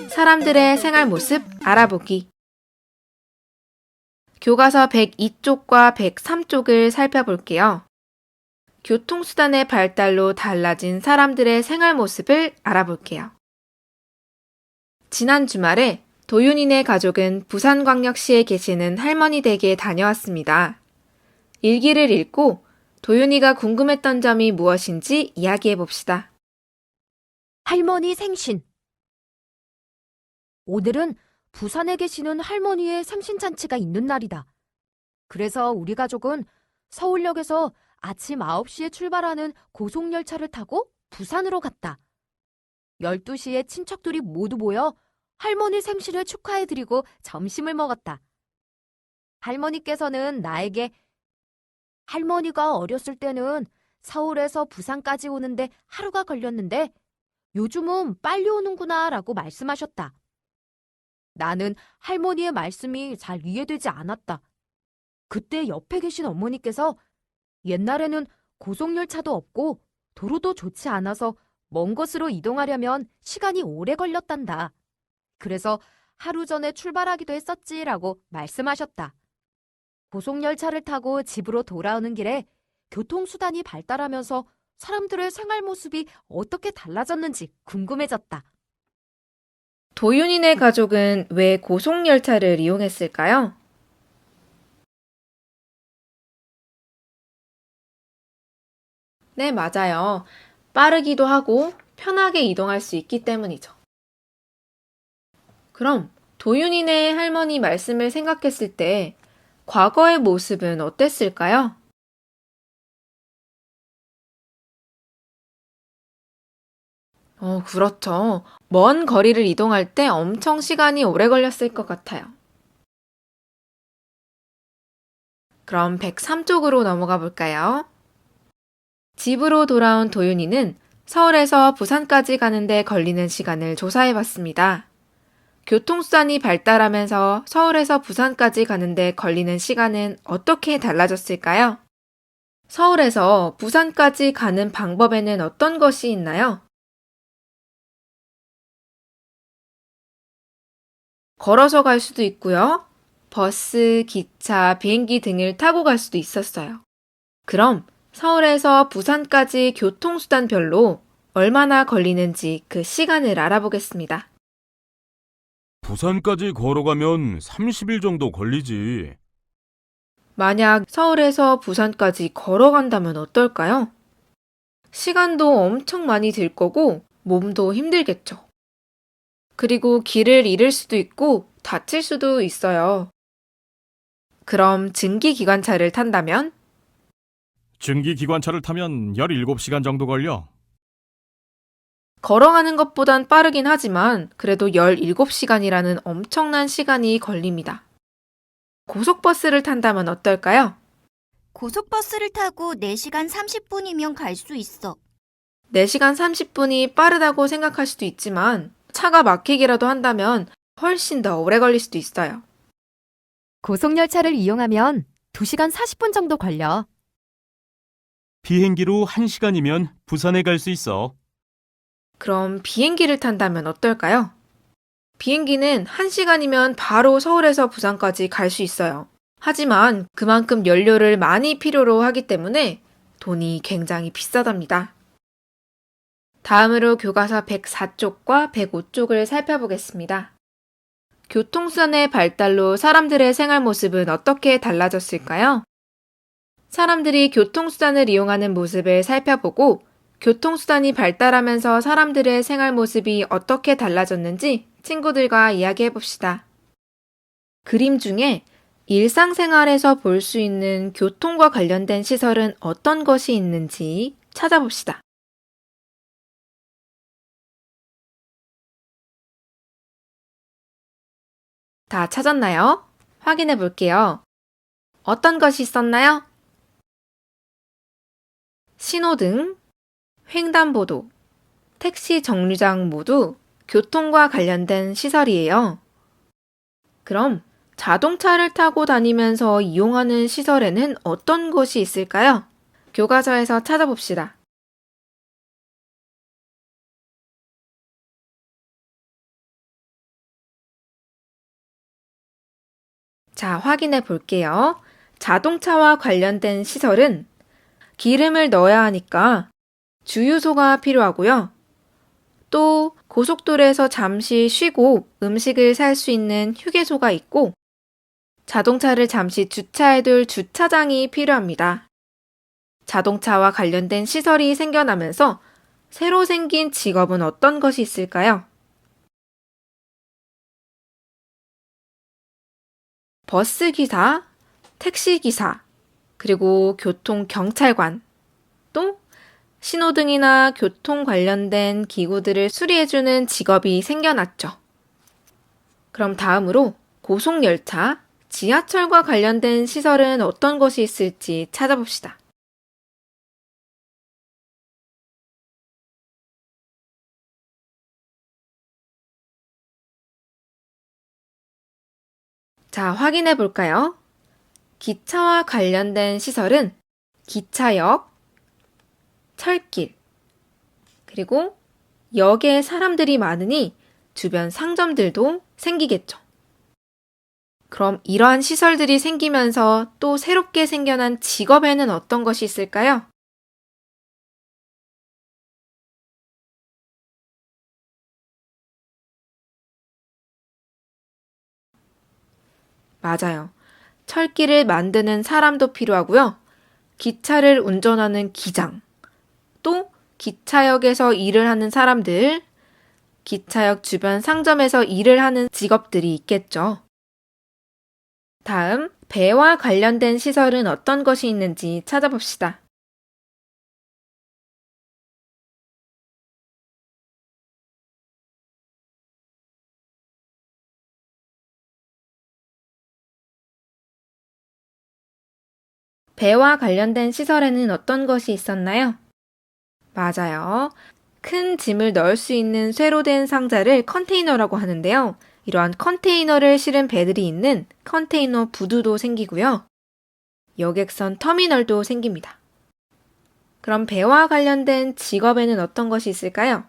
사람들의 생활 모습 알아보기. 교과서 102쪽과 103쪽을 살펴볼게요. 교통수단의 발달로 달라진 사람들의 생활 모습을 알아볼게요. 지난 주말에 도윤이네 가족은 부산광역시에 계시는 할머니 댁에 다녀왔습니다. 일기를 읽고 도윤이가 궁금했던 점이 무엇인지 이야기해 봅시다. 할머니 생신. 오늘은 부산에 계시는 할머니의 생신잔치가 있는 날이다. 그래서 우리 가족은 서울역에서 아침 9시에 출발하는 고속열차를 타고 부산으로 갔다. 12시에 친척들이 모두 모여 할머니 생신을 축하해드리고 점심을 먹었다. 할머니께서는 나에게 할머니가 어렸을 때는 서울에서 부산까지 오는데 하루가 걸렸는데 요즘은 빨리 오는구나 라고 말씀하셨다. 나는 할머니의 말씀이 잘 이해되지 않았다. 그때 옆에 계신 어머니께서 옛날에는 고속열차도 없고 도로도 좋지 않아서 먼 곳으로 이동하려면 시간이 오래 걸렸단다. 그래서 하루 전에 출발하기도 했었지라고 말씀하셨다. 고속열차를 타고 집으로 돌아오는 길에 교통수단이 발달하면서 사람들의 생활 모습이 어떻게 달라졌는지 궁금해졌다. 도윤이네 가족은 왜 고속열차를 이용했을까요? 네, 맞아요. 빠르기도 하고 편하게 이동할 수 있기 때문이죠. 그럼 도윤이네 할머니 말씀을 생각했을 때 과거의 모습은 어땠을까요? 그렇죠. 먼 거리를 이동할 때 엄청 시간이 오래 걸렸을 것 같아요. 그럼 103쪽으로 넘어가 볼까요? 집으로 돌아온 도윤이는 서울에서 부산까지 가는데 걸리는 시간을 조사해 봤습니다. 교통수단이 발달하면서 서울에서 부산까지 가는데 걸리는 시간은 어떻게 달라졌을까요? 서울에서 부산까지 가는 방법에는 어떤 것이 있나요? 걸어서 갈 수도 있고요. 버스, 기차, 비행기 등을 타고 갈 수도 있었어요. 그럼 서울에서 부산까지 교통수단별로 얼마나 걸리는지 그 시간을 알아보겠습니다. 부산까지 걸어가면 30일 정도 걸리지. 만약 서울에서 부산까지 걸어간다면 어떨까요? 시간도 엄청 많이 들 거고 몸도 힘들겠죠. 그리고 길을 잃을 수도 있고 다칠 수도 있어요. 그럼 증기기관차를 탄다면? 증기기관차를 타면 17시간 정도 걸려. 걸어가는 것보단 빠르긴 하지만 그래도 17시간이라는 엄청난 시간이 걸립니다. 고속버스를 탄다면 어떨까요? 고속버스를 타고 4시간 30분이면 갈 수 있어. 4시간 30분이 빠르다고 생각할 수도 있지만 차가 막히기라도 한다면 훨씬 더 오래 걸릴 수도 있어요. 고속열차를 이용하면 2시간 40분 정도 걸려. 비행기로 1시간이면 부산에 갈 수 있어. 그럼 비행기를 탄다면 어떨까요? 비행기는 1시간이면 바로 서울에서 부산까지 갈 수 있어요. 하지만 그만큼 연료를 많이 필요로 하기 때문에 돈이 굉장히 비싸답니다. 다음으로 교과서 104쪽과 105쪽을 살펴보겠습니다. 교통수단의 발달로 사람들의 생활 모습은 어떻게 달라졌을까요? 사람들이 교통수단을 이용하는 모습을 살펴보고 교통수단이 발달하면서 사람들의 생활 모습이 어떻게 달라졌는지 친구들과 이야기해 봅시다. 그림 중에 일상생활에서 볼 수 있는 교통과 관련된 시설은 어떤 것이 있는지 찾아봅시다. 다 찾았나요? 확인해 볼게요. 어떤 것이 있었나요? 신호등, 횡단보도, 택시 정류장 모두 교통과 관련된 시설이에요. 그럼 자동차를 타고 다니면서 이용하는 시설에는 어떤 것이 있을까요? 교과서에서 찾아봅시다. 자, 확인해 볼게요. 자동차와 관련된 시설은 기름을 넣어야 하니까 주유소가 필요하고요. 또 고속도로에서 잠시 쉬고 음식을 살 수 있는 휴게소가 있고 자동차를 잠시 주차해둘 주차장이 필요합니다. 자동차와 관련된 시설이 생겨나면서 새로 생긴 직업은 어떤 것이 있을까요? 버스기사, 택시기사, 그리고 교통경찰관, 또 신호등이나 교통 관련된 기구들을 수리해주는 직업이 생겨났죠. 그럼 다음으로 고속열차, 지하철과 관련된 시설은 어떤 것이 있을지 찾아봅시다. 자, 확인해 볼까요? 기차와 관련된 시설은 기차역, 철길, 그리고 역에 사람들이 많으니 주변 상점들도 생기겠죠. 그럼 이러한 시설들이 생기면서 또 새롭게 생겨난 직업에는 어떤 것이 있을까요? 맞아요. 철길을 만드는 사람도 필요하고요. 기차를 운전하는 기장, 또 기차역에서 일을 하는 사람들, 기차역 주변 상점에서 일을 하는 직업들이 있겠죠. 다음, 배와 관련된 시설은 어떤 것이 있는지 찾아봅시다. 배와 관련된 시설에는 어떤 것이 있었나요? 맞아요. 큰 짐을 넣을 수 있는 쇠로 된 상자를 컨테이너라고 하는데요. 이러한 컨테이너를 실은 배들이 있는 컨테이너 부두도 생기고요. 여객선 터미널도 생깁니다. 그럼 배와 관련된 직업에는 어떤 것이 있을까요?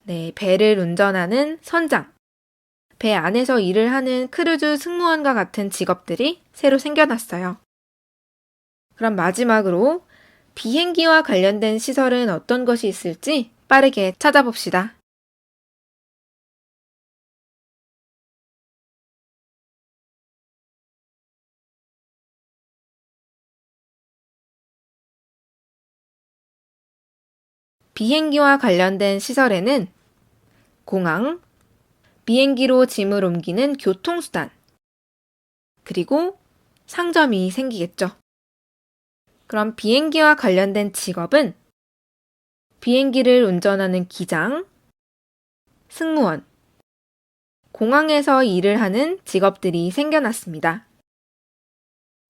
네, 배를 운전하는 선장, 배 안에서 일을 하는 크루즈 승무원과 같은 직업들이 새로 생겨났어요. 그럼 마지막으로 비행기와 관련된 시설은 어떤 것이 있을지 빠르게 찾아봅시다. 비행기와 관련된 시설에는 공항, 비행기로 짐을 옮기는 교통수단, 그리고 상점이 생기겠죠. 그럼 비행기와 관련된 직업은 비행기를 운전하는 기장, 승무원, 공항에서 일을 하는 직업들이 생겨났습니다.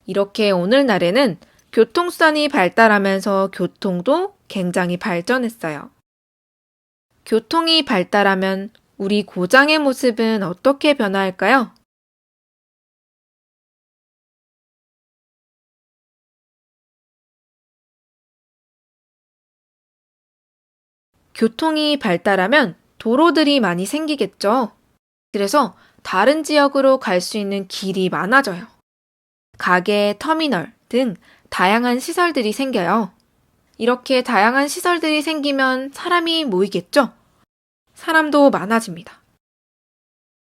이렇게 오늘날에는 교통수단이 발달하면서 교통도 굉장히 발전했어요. 교통이 발달하면 우리 고장의 모습은 어떻게 변화할까요? 교통이 발달하면 도로들이 많이 생기겠죠. 그래서 다른 지역으로 갈 수 있는 길이 많아져요. 가게, 터미널 등 다양한 시설들이 생겨요. 이렇게 다양한 시설들이 생기면 사람이 모이겠죠? 사람도 많아집니다.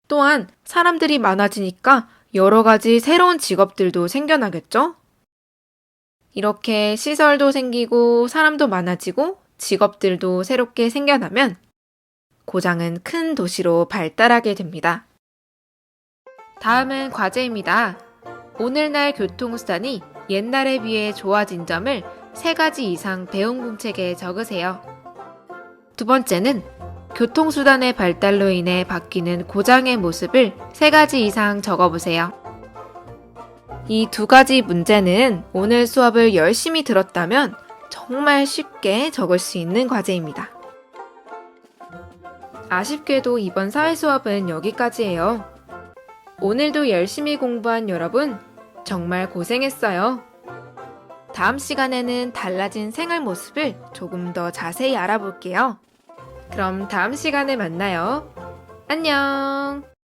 또한 사람들이 많아지니까 여러 가지 새로운 직업들도 생겨나겠죠? 이렇게 시설도 생기고 사람도 많아지고 직업들도 새롭게 생겨나면 고장은 큰 도시로 발달하게 됩니다. 다음은 과제입니다. 오늘날 교통수단이 옛날에 비해 좋아진 점을 3가지 이상 배운 공책에 적으세요. 두 번째는 교통수단의 발달로 인해 바뀌는 고장의 모습을 3가지 이상 적어보세요. 이 2가지 문제는 오늘 수업을 열심히 들었다면 정말 쉽게 적을 수 있는 과제입니다. 아쉽게도 이번 사회 수업은 여기까지예요. 오늘도 열심히 공부한 여러분 정말 고생했어요. 다음 시간에는 달라진 생활 모습을 조금 더 자세히 알아볼게요. 그럼 다음 시간에 만나요. 안녕.